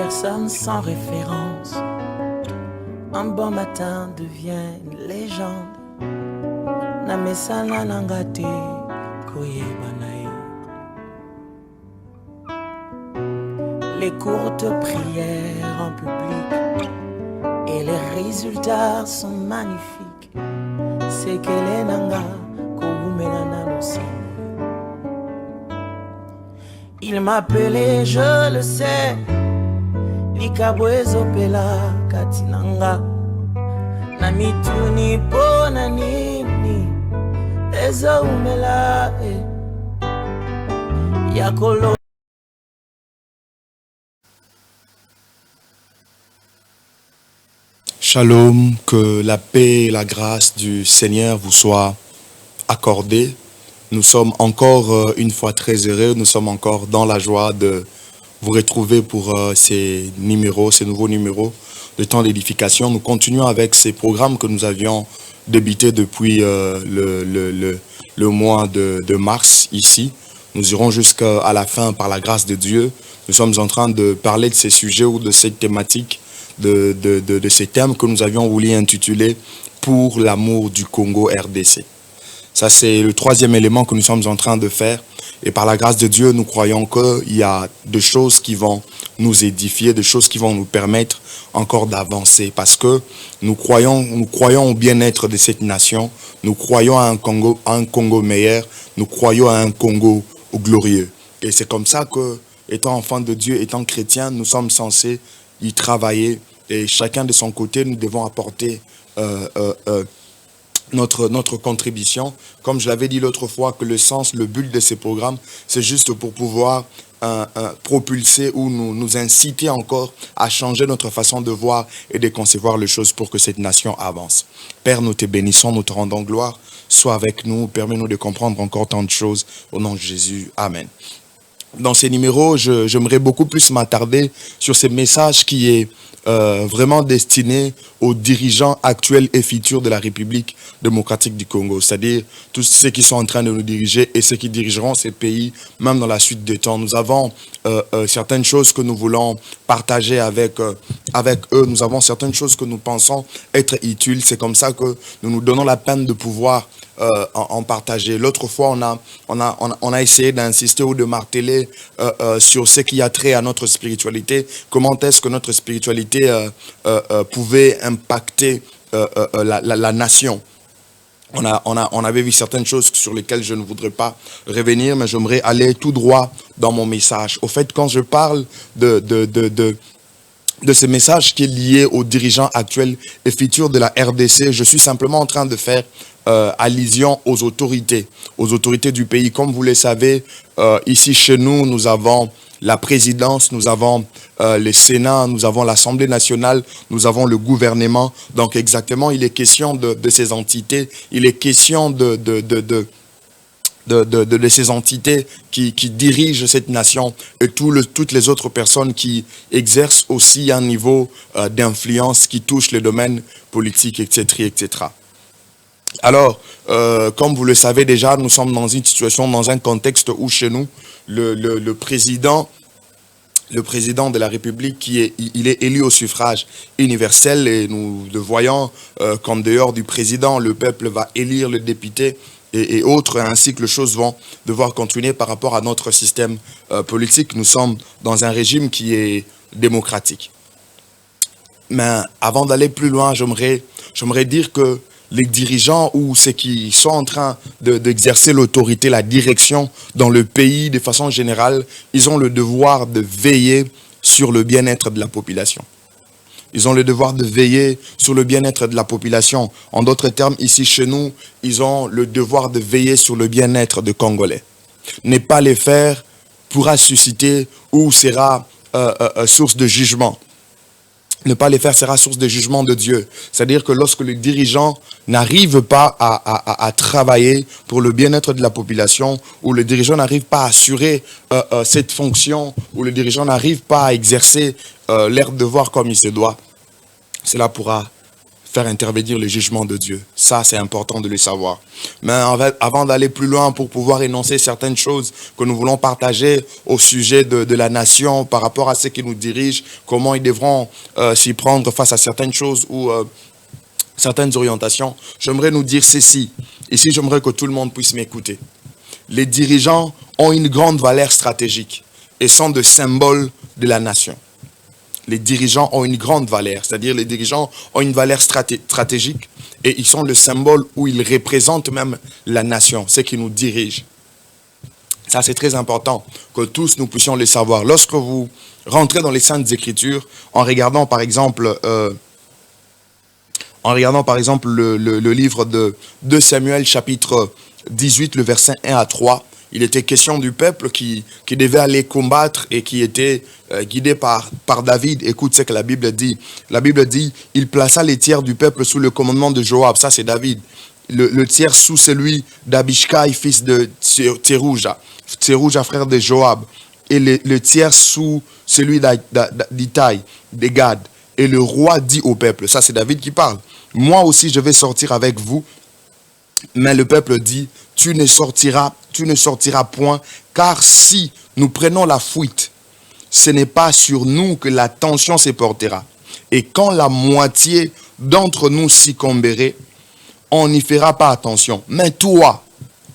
personne sans référence. Un bon matin devient une légende. Namesana nangate koyebanae. Les courtes prières en public et les résultats sont magnifiques. C'est que les nanga kogumenana l'océan. Il m'appelait, je le sais, Likabwezo pela katinanga. Namituni pona nini, ezo umela yakolo. Shalom, que la paix et la grâce du Seigneur vous soient accordées. Nous sommes encore une fois très heureux, nous sommes encore dans la joie de vous retrouver pour ces nouveaux numéros de temps d'édification. Nous continuons avec ces programmes que nous avions débutés depuis le mois de mars ici. Nous irons jusqu'à la fin par la grâce de Dieu. Nous sommes en train de parler de ces sujets ou de ces thématiques, de ces thèmes que nous avions voulu intituler « Pour l'amour du Congo RDC ». Ça, c'est le troisième élément que nous sommes en train de faire. Et par la grâce de Dieu, nous croyons qu'il y a des choses qui vont nous édifier, des choses qui vont nous permettre encore d'avancer. Parce que nous croyons au bien-être de cette nation. Nous croyons à un Congo meilleur. Nous croyons à un Congo glorieux. Et c'est comme ça que, étant enfants de Dieu, étant chrétiens, nous sommes censés y travailler. Et chacun de son côté, nous devons apporter notre contribution. Comme je l'avais dit l'autre fois, que le but de ces programmes, c'est juste pour pouvoir propulser ou nous inciter encore à changer notre façon de voir et de concevoir les choses pour que cette nation avance. Père, nous te bénissons, nous te rendons gloire. Sois avec nous, permets-nous de comprendre encore tant de choses. Au nom de Jésus, Amen. Dans ces numéros, j'aimerais beaucoup plus m'attarder sur ces messages qui est vraiment destiné aux dirigeants actuels et futurs de la République démocratique du Congo, c'est-à-dire tous ceux qui sont en train de nous diriger et ceux qui dirigeront ces pays, même dans la suite des temps. Nous avons certaines choses que nous voulons partager avec eux. Nous avons certaines choses que nous pensons être utiles. C'est comme ça que nous nous donnons la peine de pouvoir en partager. L'autre fois, on a essayé d'insister ou de marteler sur ce qui a trait à notre spiritualité. Comment est-ce que notre spiritualité pouvait impacter la nation. On avait vu certaines choses sur lesquelles je ne voudrais pas revenir, mais j'aimerais aller tout droit dans mon message. Au fait, quand je parle de ce message qui est lié aux dirigeants actuels et futurs de la RDC, je suis simplement en train de faire allusion aux autorités du pays. Comme vous le savez, ici chez nous, nous avons la présidence, nous avons le Sénat, nous avons l'Assemblée nationale, nous avons le gouvernement. Donc exactement, il est question de ces entités, il est question de ces entités qui dirigent cette nation et toutes les autres personnes qui exercent aussi un niveau d'influence qui touche les domaines politiques, etc., etc. Alors, comme vous le savez déjà, nous sommes dans une situation, dans un contexte où chez nous, le président de la République, il est élu au suffrage universel et nous le voyons qu'en dehors du président, le peuple va élire le député et autres, ainsi que les choses vont devoir continuer par rapport à notre système politique. Nous sommes dans un régime qui est démocratique. Mais avant d'aller plus loin, j'aimerais dire que les dirigeants ou ceux qui sont en train d'exercer l'autorité, la direction dans le pays de façon générale, ils ont le devoir de veiller sur le bien-être de la population. Ils ont le devoir de veiller sur le bien-être de la population. En d'autres termes, ici chez nous, ils ont le devoir de veiller sur le bien-être des Congolais. Ne pas les faire pourra susciter ou sera source de jugement. Ne pas les faire sera source de jugement de Dieu. C'est-à-dire que lorsque le dirigeant n'arrive pas à travailler pour le bien-être de la population, ou le dirigeant n'arrive pas à assurer cette fonction, ou le dirigeant n'arrive pas à exercer leur devoir comme il se doit, cela pourra faire intervenir le jugement de Dieu. Ça, c'est important de le savoir. Mais avant d'aller plus loin pour pouvoir énoncer certaines choses que nous voulons partager au sujet de la nation par rapport à ceux qui nous dirigent, comment ils devront s'y prendre face à certaines choses ou certaines orientations, j'aimerais nous dire ceci. Ici, j'aimerais que tout le monde puisse m'écouter. Les dirigeants ont une grande valeur stratégique et sont de symboles de la nation. Les dirigeants ont une grande valeur, c'est-à-dire les dirigeants ont une valeur stratégique et ils sont le symbole où ils représentent même la nation, ceux qui nous dirigent. Ça, c'est très important que tous nous puissions le savoir. Lorsque vous rentrez dans les Saintes Écritures, en regardant par exemple le livre de 2 Samuel chapitre 18, le verset 1 à 3, il était question du peuple qui devait aller combattre et qui était guidé par David. Écoute ce que la Bible dit. La Bible dit, il plaça les tiers du peuple sous le commandement de Joab. Ça, c'est David. Le tiers sous celui d'Abishai, fils de Tserouja, frère de Joab. Et le tiers sous celui d'Itaï, de Gad. Et le roi dit au peuple, ça c'est David qui parle, moi aussi je vais sortir avec vous. Mais le peuple dit, tu ne sortiras point, car si nous prenons la fuite, ce n'est pas sur nous que la tension se portera. Et quand la moitié d'entre nous succomberait, on n'y fera pas attention. Mais toi,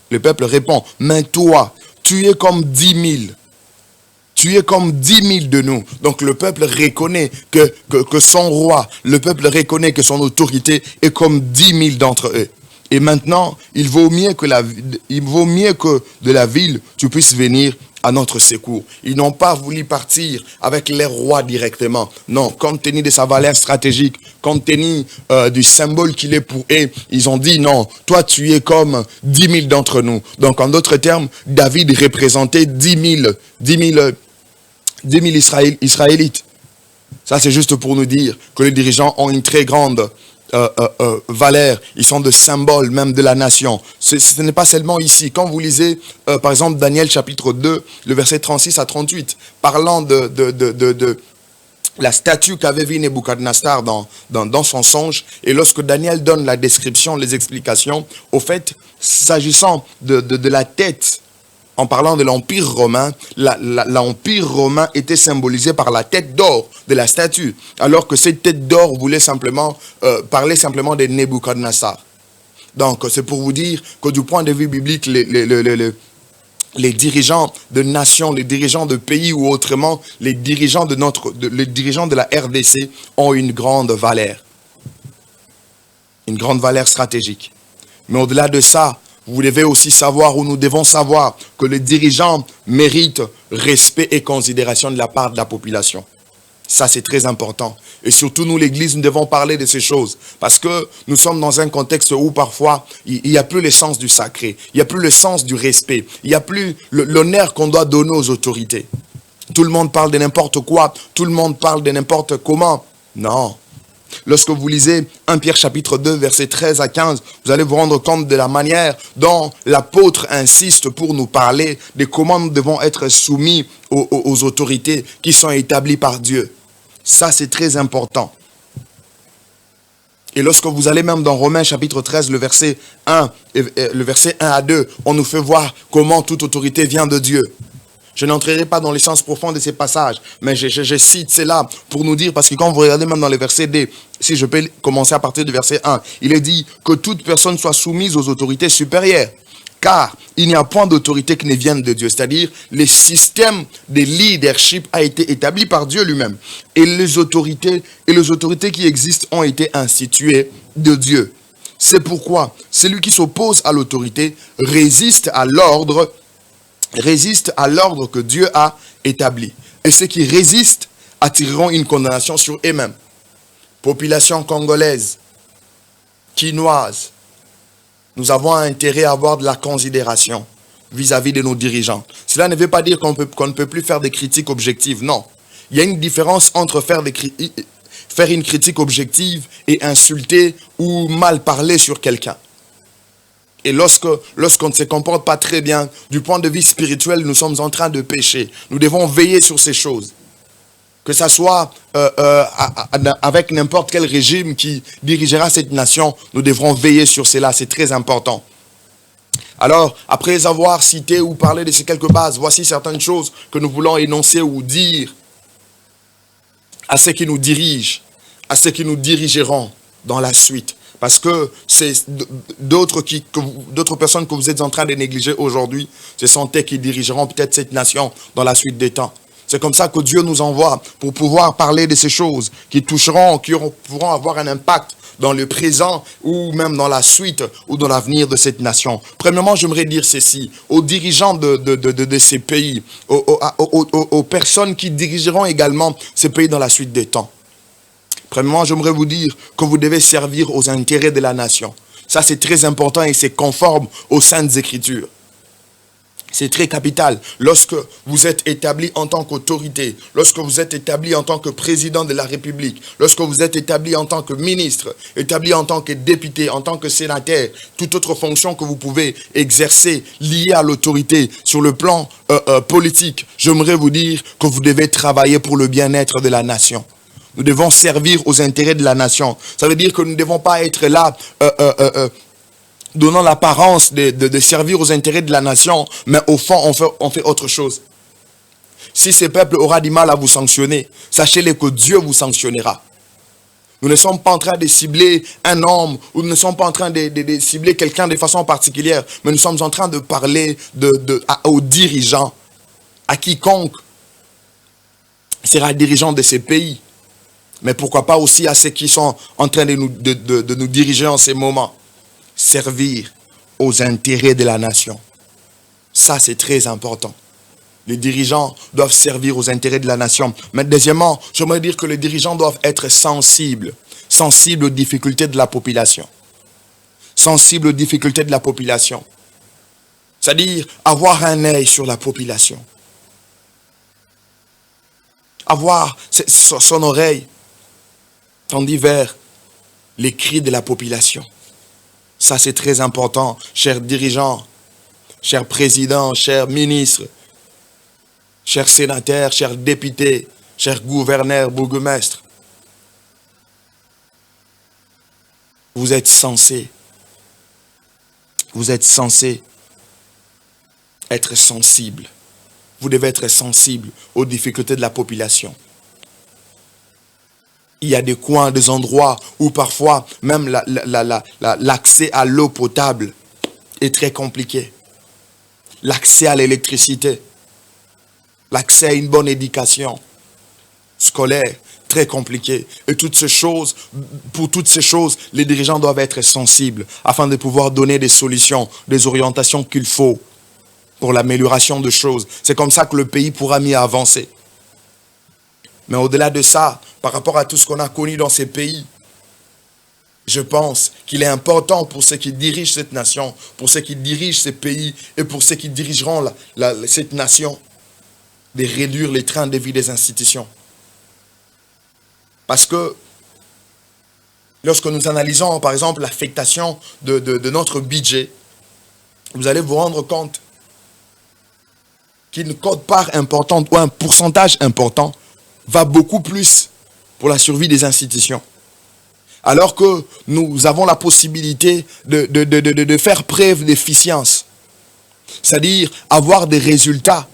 le peuple répond, mais toi, tu es comme 10 000. Tu es comme 10 000 de nous. Donc le peuple reconnaît que son roi, le peuple reconnaît que son autorité est comme 10 000 d'entre eux. Et maintenant, il vaut mieux que de la ville, tu puisses venir à notre secours. Ils n'ont pas voulu partir avec les rois directement. Non, compte tenu de sa valeur stratégique, compte tenu du symbole qu'il est pour eux, ils ont dit non, toi tu es comme 10 000 d'entre nous. Donc en d'autres termes, David représentait 10 000 Israélites. Ça c'est juste pour nous dire que les dirigeants ont une très grande valeur, ils sont de symboles même de la nation. Ce n'est pas seulement ici. Quand vous lisez par exemple Daniel chapitre 2, le verset 36 à 38, parlant de la statue qu'avait vu Nebuchadnezzar dans son songe, et lorsque Daniel donne la description, les explications, au fait, s'agissant de la tête, en parlant de l'Empire romain, l'Empire romain était symbolisé par la tête d'or de la statue, alors que cette tête d'or voulait parler simplement de Nebuchadnezzar. Donc, c'est pour vous dire que du point de vue biblique, les dirigeants de nations, les dirigeants de pays ou autrement, les dirigeants de la RDC ont une grande valeur. Une grande valeur stratégique. Mais au-delà de ça, vous devez aussi savoir, ou nous devons savoir, que les dirigeants méritent respect et considération de la part de la population. Ça, c'est très important. Et surtout, nous, l'Église, nous devons parler de ces choses. Parce que nous sommes dans un contexte où parfois, il n'y a plus le sens du sacré. Il n'y a plus le sens du respect. Il n'y a plus l'honneur qu'on doit donner aux autorités. Tout le monde parle de n'importe quoi. Tout le monde parle de n'importe comment. Non. Lorsque vous lisez 1 Pierre chapitre 2, versets 13 à 15, vous allez vous rendre compte de la manière dont l'apôtre insiste pour nous parler de comment nous devons être soumis aux autorités qui sont établies par Dieu. Ça, c'est très important. Et lorsque vous allez même dans Romains chapitre 13, le verset 1 à 2, on nous fait voir comment toute autorité vient de Dieu. Je n'entrerai pas dans l'essence profonde de ces passages, mais je cite cela pour nous dire, parce que quand vous regardez même dans le verset D, si je peux commencer à partir du verset 1, il est dit que toute personne soit soumise aux autorités supérieures, car il n'y a point d'autorité qui ne vienne de Dieu. C'est-à-dire, le système de leadership a été établi par Dieu lui-même. Et les autorités qui existent ont été instituées de Dieu. C'est pourquoi celui qui s'oppose à l'autorité résiste à l'ordre que Dieu a établi. Et ceux qui résistent attireront une condamnation sur eux-mêmes. Population congolaise, quinoise, nous avons intérêt à avoir de la considération vis-à-vis de nos dirigeants. Cela ne veut pas dire qu'on ne peut plus faire des critiques objectives, non. Il y a une différence entre faire une critique objective et insulter ou mal parler sur quelqu'un. Et lorsqu'on ne se comporte pas très bien, du point de vue spirituel, nous sommes en train de pécher. Nous devons veiller sur ces choses. que ça soit avec n'importe quel régime qui dirigera cette nation, nous devrons veiller sur cela, c'est très important. Alors, après avoir cité ou parlé de ces quelques bases, voici certaines choses que nous voulons énoncer ou dire à ceux qui nous dirigent, à ceux qui nous dirigeront dans la suite. Parce que c'est d'autres personnes que vous êtes en train de négliger aujourd'hui, ce sont eux qui dirigeront peut-être cette nation dans la suite des temps. C'est comme ça que Dieu nous envoie pour pouvoir parler de ces choses qui toucheront, pourront avoir un impact dans le présent ou même dans la suite ou dans l'avenir de cette nation. Premièrement, j'aimerais dire ceci aux dirigeants de ces pays, aux personnes qui dirigeront également ces pays dans la suite des temps. Premièrement, j'aimerais vous dire que vous devez servir aux intérêts de la nation. Ça, c'est très important et c'est conforme aux Saintes Écritures. C'est très capital. Lorsque vous êtes établi en tant qu'autorité, lorsque vous êtes établi en tant que président de la République, lorsque vous êtes établi en tant que ministre, établi en tant que député, en tant que sénateur, toute autre fonction que vous pouvez exercer liée à l'autorité sur le plan politique, j'aimerais vous dire que vous devez travailler pour le bien-être de la nation. Nous devons servir aux intérêts de la nation. Ça veut dire que nous ne devons pas être là donnant l'apparence de servir aux intérêts de la nation, mais au fond, on fait autre chose. Si ce peuple aura du mal à vous sanctionner, sachez-le que Dieu vous sanctionnera. Nous ne sommes pas en train de cibler un homme, ou nous ne sommes pas en train de cibler quelqu'un de façon particulière, mais nous sommes en train de parler aux dirigeants, à quiconque sera dirigeant de ces pays. Mais pourquoi pas aussi à ceux qui sont en train de nous diriger en ces moments. Servir aux intérêts de la nation. Ça, c'est très important. Les dirigeants doivent servir aux intérêts de la nation. Mais deuxièmement, j'aimerais dire que les dirigeants doivent être sensibles. Sensibles aux difficultés de la population. Sensibles aux difficultés de la population. C'est-à-dire avoir un œil sur la population. Avoir son oreille tendue vers les cris de la population. Ça, c'est très important, chers dirigeants, chers présidents, chers ministres, chers sénateurs, chers députés, chers gouverneurs, bourgmestres. Vous êtes censés être sensibles. Vous devez être sensibles aux difficultés de la population. Il y a des coins, des endroits où parfois même l'accès à l'eau potable est très compliqué. L'accès à l'électricité, l'accès à une bonne éducation scolaire, très compliqué. Et pour toutes ces choses, les dirigeants doivent être sensibles afin de pouvoir donner des solutions, des orientations qu'il faut pour l'amélioration de choses. C'est comme ça que le pays pourra mieux avancer. Mais au-delà de ça, par rapport à tout ce qu'on a connu dans ces pays, je pense qu'il est important pour ceux qui dirigent cette nation, pour ceux qui dirigent ces pays et pour ceux qui dirigeront cette nation, de réduire les trains de vie des institutions. Parce que lorsque nous analysons, par exemple, l'affectation de notre budget, vous allez vous rendre compte qu'une quote-part importante ou un pourcentage important va beaucoup plus pour la survie des institutions. Alors que nous avons la possibilité de faire preuve d'efficience. C'est-à-dire avoir des résultats,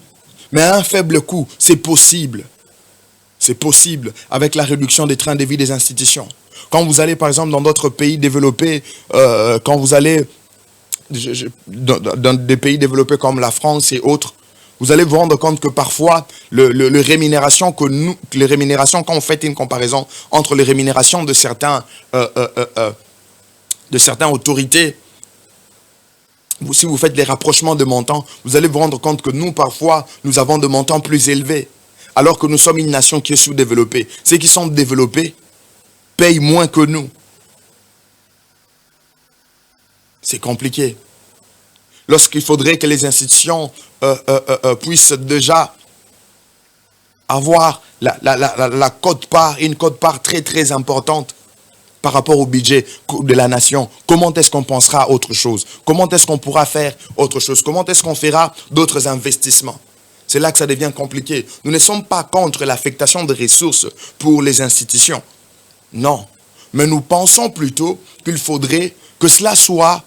mais à un faible coût. C'est possible. C'est possible avec la réduction des trains de vie des institutions. Quand vous allez par exemple dans d'autres pays développés, quand vous allez dans des pays développés comme la France et autres, vous allez vous rendre compte que parfois, les rémunérations, quand on fait une comparaison entre les rémunérations de certaines autorités, si vous faites des rapprochements de montants, vous allez vous rendre compte que nous, parfois, nous avons des montants plus élevés, alors que nous sommes une nation qui est sous-développée. Ceux qui sont développés payent moins que nous. C'est compliqué. Lorsqu'il faudrait que les institutions puissent déjà avoir la quote-part, une quote-part très très importante par rapport au budget de la nation, comment est-ce qu'on pensera à autre chose? Comment est-ce qu'on pourra faire autre chose? Comment est-ce qu'on fera d'autres investissements? C'est là que ça devient compliqué. Nous ne sommes pas contre l'affectation de ressources pour les institutions. Non. Mais nous pensons plutôt qu'il faudrait que cela soit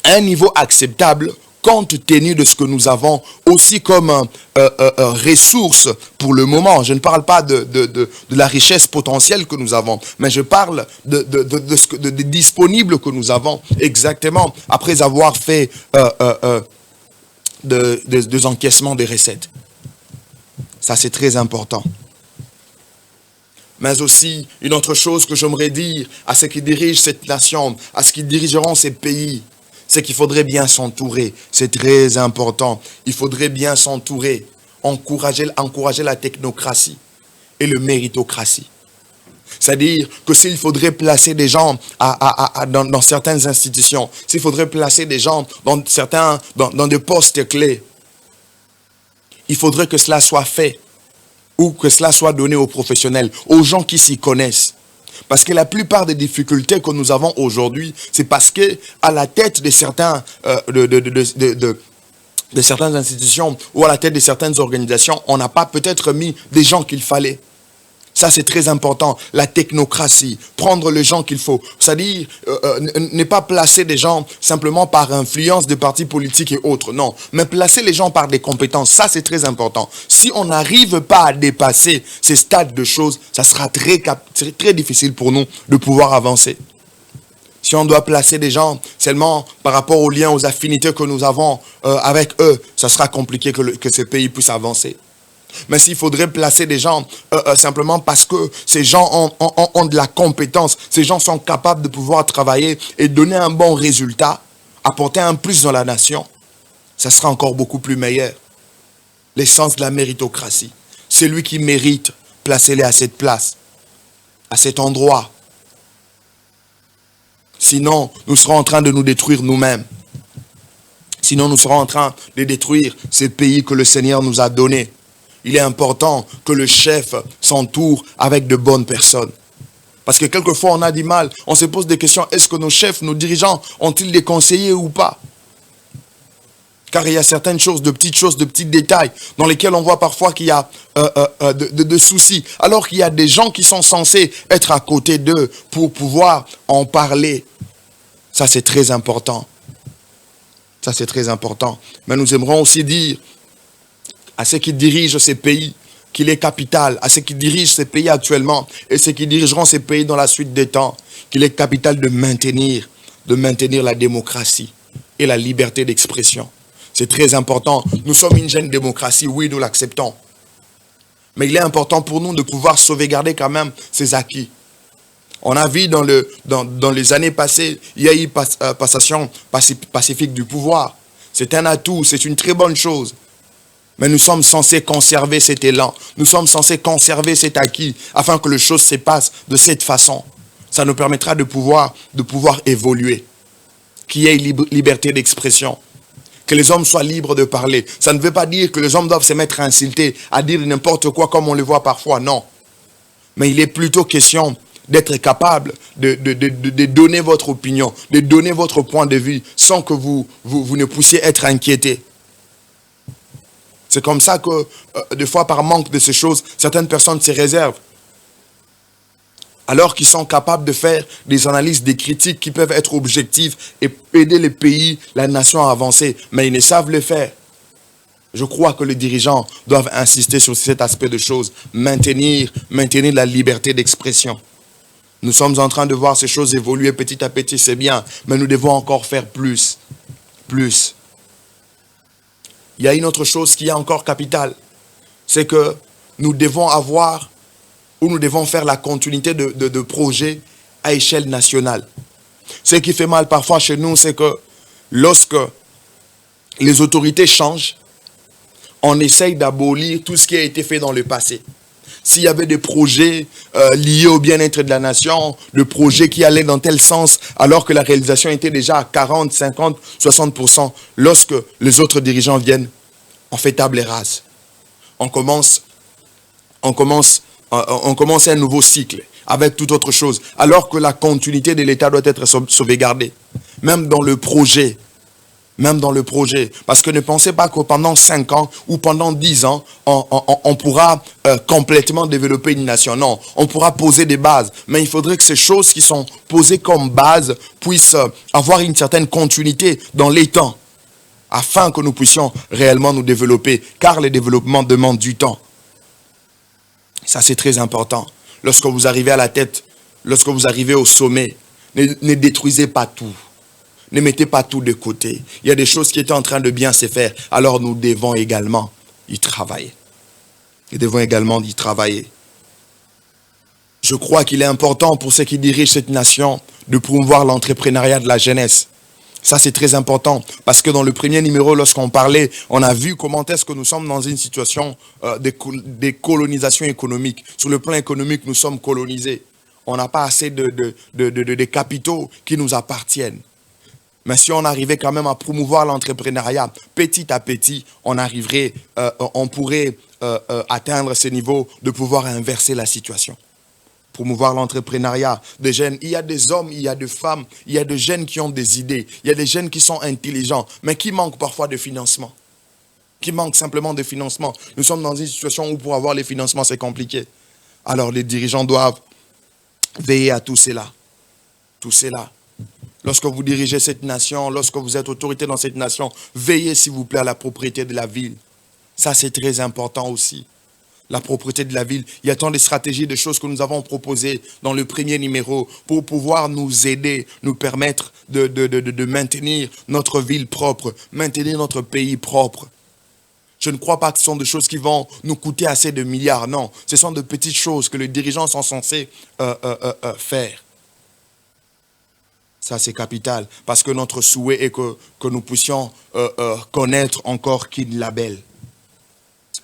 à un niveau acceptable compte tenu de ce que nous avons aussi comme ressources pour le moment. Je ne parle pas de la richesse potentielle que nous avons, mais je parle de disponible que nous avons exactement après avoir fait des encaissements des recettes. Ça, c'est très important. Mais aussi, une autre chose que j'aimerais dire à ceux qui dirigent cette nation, à ceux qui dirigeront ces pays, c'est qu'il faudrait bien s'entourer. C'est très important. Il faudrait bien s'entourer, encourager la technocratie et le méritocratie. C'est-à-dire que s'il faudrait placer des gens dans certaines institutions, s'il faudrait placer des gens dans des postes clés, il faudrait que cela soit fait ou que cela soit donné aux professionnels, aux gens qui s'y connaissent. Parce que la plupart des difficultés que nous avons aujourd'hui, c'est parce que à la tête de certaines institutions ou à la tête de certaines organisations, on n'a pas peut-être mis des gens qu'il fallait. Ça, c'est très important. La technocratie, prendre les gens qu'il faut. C'est-à-dire, ne pas placer des gens simplement par influence de partis politiques et autres. Non, mais placer les gens par des compétences. Ça, c'est très important. Si on n'arrive pas à dépasser ces stades de choses, ça sera très difficile pour nous de pouvoir avancer. Si on doit placer des gens seulement par rapport aux liens, aux affinités que nous avons avec eux, ça sera compliqué que ce pays puisse avancer. Mais s'il faudrait placer des gens simplement parce que ces gens ont de la compétence, ces gens sont capables de pouvoir travailler et donner un bon résultat, apporter un plus dans la nation, ça sera encore beaucoup plus meilleur. L'essence de la méritocratie. Celui qui mérite, placez-le à cette place, à cet endroit. Sinon, nous serons en train de nous détruire nous-mêmes. Sinon, nous serons en train de détruire ce pays que le Seigneur nous a donné. Il est important que le chef s'entoure avec de bonnes personnes. Parce que quelquefois, on a du mal. On se pose des questions. Est-ce que nos chefs, nos dirigeants, ont-ils des conseillers ou pas? Car il y a certaines choses, de petits détails, dans lesquels on voit parfois qu'il y a de soucis. Alors qu'il y a des gens qui sont censés être à côté d'eux pour pouvoir en parler. Ça, c'est très important. Ça, c'est très important. Mais nous aimerons aussi dire à ceux qui dirigent ces pays qu'il est capital, à ceux qui dirigent ces pays actuellement et ceux qui dirigeront ces pays dans la suite des temps, qu'il est capital de maintenir la démocratie et la liberté d'expression. C'est très important. Nous sommes une jeune démocratie, oui, nous l'acceptons. Mais il est important pour nous de pouvoir sauvegarder quand même ces acquis. On a vu dans les années passées, il y a eu passation pacifique du pouvoir. C'est un atout, c'est une très bonne chose. Mais nous sommes censés conserver cet élan. Nous sommes censés conserver cet acquis afin que les choses se passent de cette façon. Ça nous permettra de pouvoir évoluer. Qu'il y ait liberté d'expression. Que les hommes soient libres de parler. Ça ne veut pas dire que les hommes doivent se mettre à insulter, à dire n'importe quoi comme on le voit parfois. Non. Mais il est plutôt question d'être capable de donner votre opinion, de donner votre point de vue sans que vous ne puissiez être inquiété. C'est comme ça que, des fois, par manque de ces choses, certaines personnes se réservent. Alors qu'ils sont capables de faire des analyses, des critiques qui peuvent être objectives et aider les pays, la nation à avancer. Mais ils ne savent le faire. Je crois que les dirigeants doivent insister sur cet aspect de choses. Maintenir la liberté d'expression. Nous sommes en train de voir ces choses évoluer petit à petit, c'est bien. Mais nous devons encore faire plus. Plus. Il y a une autre chose qui est encore capitale. C'est que nous devons faire la continuité de projets à échelle nationale. Ce qui fait mal parfois chez nous, c'est que lorsque les autorités changent, on essaye d'abolir tout ce qui a été fait dans le passé. S'il y avait des projets liés au bien-être de la nation, des projets qui allaient dans tel sens, alors que la réalisation était déjà à 40, 50, 60%, lorsque les autres dirigeants viennent, on fait table rase. On commence un nouveau cycle avec toute autre chose, alors que la continuité de l'État doit être sauvegardée. Même dans le projet, même dans le projet. Parce que ne pensez pas que pendant 5 ans ou pendant 10 ans, on pourra complètement développer une nation. Non, on pourra poser des bases. Mais il faudrait que ces choses qui sont posées comme base puissent avoir une certaine continuité dans les temps, afin que nous puissions réellement nous développer. Car le développement demande du temps. Ça, c'est très important. Lorsque vous arrivez à la tête, lorsque vous arrivez au sommet, ne détruisez pas tout. Ne mettez pas tout de côté. Il y a des choses qui étaient en train de bien se faire. Alors nous devons également y travailler. Nous devons également y travailler. Je crois qu'il est important pour ceux qui dirigent cette nation de promouvoir l'entrepreneuriat de la jeunesse. Ça, c'est très important. Parce que dans le premier numéro, lorsqu'on parlait, on a vu comment est-ce que nous sommes dans une situation de colonisation économique. Sur le plan économique, nous sommes colonisés. On n'a pas assez de capitaux qui nous appartiennent. Mais si on arrivait quand même à promouvoir l'entrepreneuriat, petit à petit, on pourrait atteindre ce niveau de pouvoir inverser la situation. Promouvoir l'entrepreneuriat des jeunes. Il y a des hommes, il y a des femmes, il y a des jeunes qui ont des idées, il y a des jeunes qui sont intelligents, mais qui manquent parfois de financement. Qui manquent simplement de financement. Nous sommes dans une situation où pour avoir les financements, c'est compliqué. Alors les dirigeants doivent veiller à tout cela. Tout cela. Lorsque vous dirigez cette nation, lorsque vous êtes autorité dans cette nation, veillez s'il vous plaît à la propriété de la ville. Ça, c'est très important aussi. La propriété de la ville. Il y a tant de stratégies, de choses que nous avons proposées dans le premier numéro pour pouvoir nous aider, nous permettre de maintenir notre ville propre, maintenir notre pays propre. Je ne crois pas que ce sont des choses qui vont nous coûter assez de milliards. Non, ce sont de petites choses que les dirigeants sont censés faire. Ça, c'est capital. Parce que notre souhait est que nous puissions connaître encore Kin Label.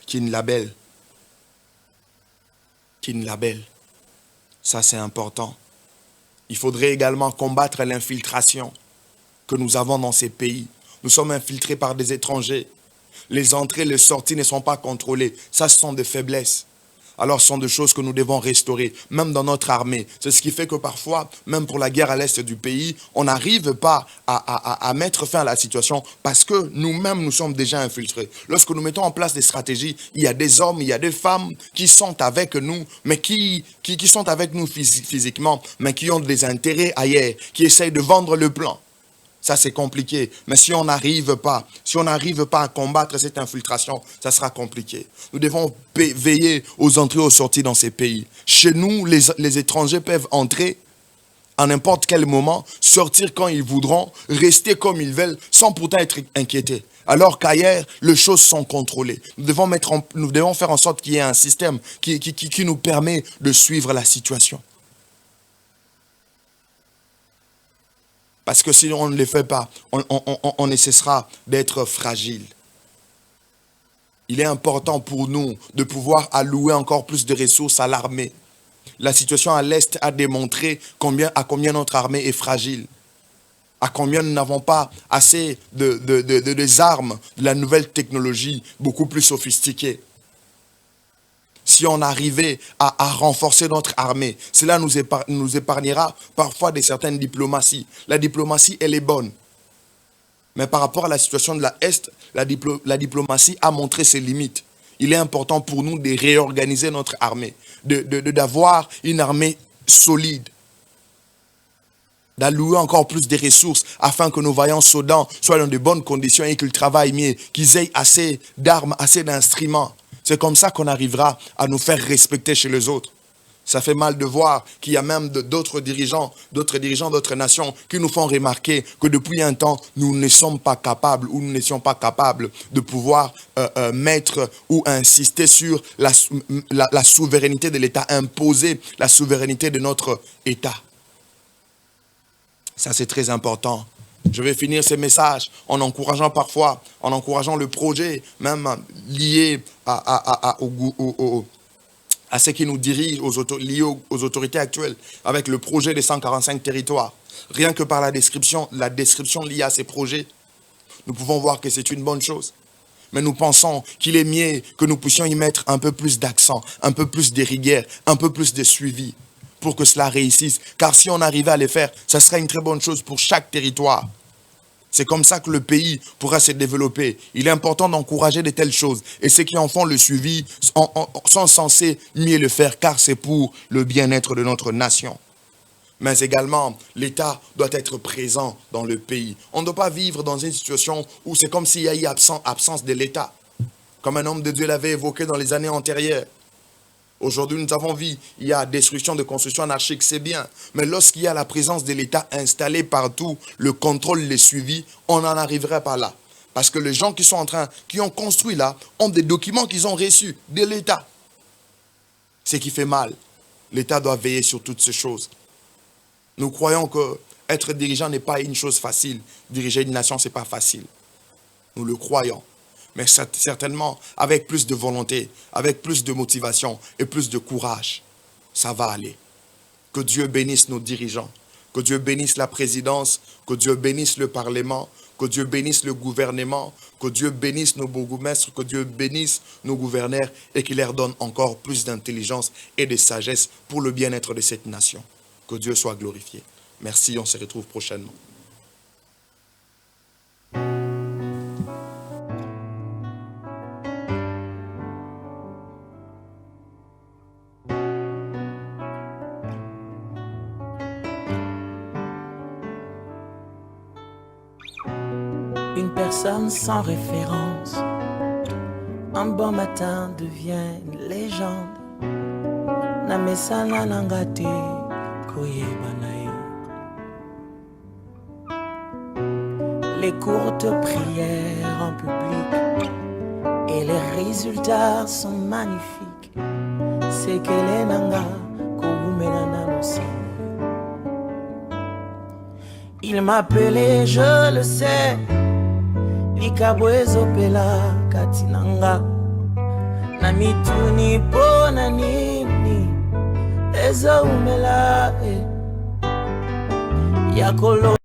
Kin Label. Kin Label. Ça, c'est important. Il faudrait également combattre l'infiltration que nous avons dans ces pays. Nous sommes infiltrés par des étrangers. Les entrées et les sorties ne sont pas contrôlées. Ça, ce sont des faiblesses. Alors, ce sont des choses que nous devons restaurer, même dans notre armée. C'est ce qui fait que parfois, même pour la guerre à l'est du pays, on n'arrive pas à mettre fin à la situation parce que nous-mêmes, nous sommes déjà infiltrés. Lorsque nous mettons en place des stratégies, il y a des hommes, il y a des femmes qui sont avec nous, mais qui sont avec nous physiquement, mais qui ont des intérêts ailleurs, qui essayent de vendre le plan. Ça, c'est compliqué. Mais si on n'arrive pas à combattre cette infiltration, ça sera compliqué. Nous devons veiller aux entrées et aux sorties dans ces pays. Chez nous, les étrangers peuvent entrer à n'importe quel moment, sortir quand ils voudront, rester comme ils veulent, sans pourtant être inquiétés. Alors qu'ailleurs, les choses sont contrôlées. Nous devons faire en sorte qu'il y ait un système qui nous permet de suivre la situation. Parce que si on ne le fait pas, on ne cessera d'être fragile. Il est important pour nous de pouvoir allouer encore plus de ressources à l'armée. La situation à l'Est a démontré à combien notre armée est fragile. À combien nous n'avons pas assez des armes, de la nouvelle technologie beaucoup plus sophistiquée. Si on arrivait à renforcer notre armée, cela nous épargnera parfois de certaines diplomaties. La diplomatie, elle est bonne. Mais par rapport à la situation de l'Est, la diplomatie a montré ses limites. Il est important pour nous de réorganiser notre armée, d'avoir une armée solide, d'allouer encore plus de ressources afin que nos vaillants soldats soient dans de bonnes conditions et qu'ils travaillent mieux, qu'ils aient assez d'armes, assez d'instruments. C'est comme ça qu'on arrivera à nous faire respecter chez les autres. Ça fait mal de voir qu'il y a même d'autres dirigeants, d'autres nations qui nous font remarquer que depuis un temps, nous ne sommes pas capables ou nous n'étions pas capables de pouvoir mettre ou insister sur la souveraineté de l'État, imposer la souveraineté de notre État. Ça, c'est très important. Je vais finir ces messages en encourageant le projet, même lié à ceux qui nous dirigent, liés aux autorités actuelles, avec le projet des 145 territoires. Rien que par la description liée à ces projets, nous pouvons voir que c'est une bonne chose. Mais nous pensons qu'il est mieux que nous puissions y mettre un peu plus d'accent, un peu plus de rigueur, un peu plus de suivi, pour que cela réussisse. Car si on arrivait à les faire, ça serait une très bonne chose pour chaque territoire. C'est comme ça que le pays pourra se développer. Il est important d'encourager de telles choses. Et ceux qui en font le suivi sont censés mieux le faire, car c'est pour le bien-être de notre nation. Mais également, l'État doit être présent dans le pays. On ne doit pas vivre dans une situation où c'est comme s'il y a eu absence de l'État. Comme un homme de Dieu l'avait évoqué dans les années antérieures. Aujourd'hui, nous avons vu, il y a destruction de construction anarchique, c'est bien. Mais lorsqu'il y a la présence de l'État installé partout, le contrôle, le suivi, on n'en arriverait pas là. Parce que les gens qui ont construit là, ont des documents qu'ils ont reçus de l'État. Ce qui fait mal. L'État doit veiller sur toutes ces choses. Nous croyons que être dirigeant n'est pas une chose facile. Diriger une nation, ce n'est pas facile. Nous le croyons. Mais certainement, avec plus de volonté, avec plus de motivation et plus de courage, ça va aller. Que Dieu bénisse nos dirigeants, que Dieu bénisse la présidence, que Dieu bénisse le Parlement, que Dieu bénisse le gouvernement, que Dieu bénisse nos bourgmestres, que Dieu bénisse nos gouverneurs et qu'il leur donne encore plus d'intelligence et de sagesse pour le bien-être de cette nation. Que Dieu soit glorifié. Merci, on se retrouve prochainement. Une personne sans référence, un bon matin devient une légende. Namesana nangate koyebanae. Les courtes prières en public et les résultats sont magnifiques. C'est que les nanga kogumenana no. Il m'appelait, je le sais. Likabwezo pela katinanga na mituni pona nini ezo umela yakolo